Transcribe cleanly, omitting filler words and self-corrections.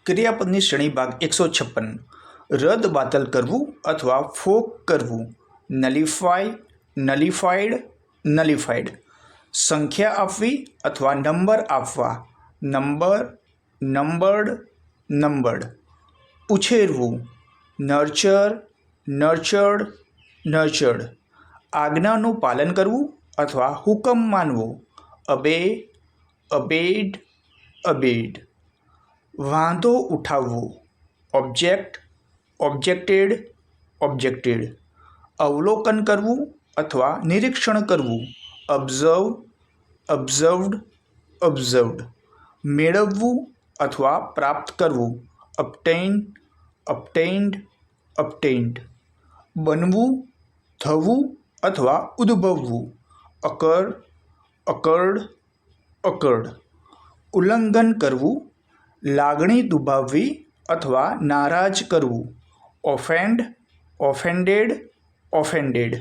ક્રિયાપદની શ્રેણી ભાગ 156 રદબાતલ કરવું અથવા ફોક કરવું, નલિફાય, નલિફાઈડ, નલિફાઈડ. સંખ્યા આપવી અથવા નંબર આપવા, નંબર, નંબર્ડ, નંબર્ડ. ઉછેરવું, નર્ચર, નર્ચર્ડ, નર્ચર્ડ. આજ્ઞાનું પાલન કરવું અથવા હુકમ માનવો, અબે, અબેડ, અબેડ. વાંધો ઉઠાવવો, ઓબ્જેક્ટ, ઓબ્જેક્ટેડ, ઓબ્જેક્ટેડ. અવલોકન કરવું અથવા નિરીક્ષણ કરવું, ઓબ્ઝર્વ, ઓબ્ઝર્વ્ડ, ઓબ્ઝર્વ્ડ. મેળવવું અથવા પ્રાપ્ત કરવું, obtain, obtained, obtained. બનવું, થવું અથવા ઉદ્ભવવું, occur, occurred, occurred. ઉલ્લંઘન કરવું, લાગણી દુભાવવી અથવા નારાજ કરવું, offend, offended, offended.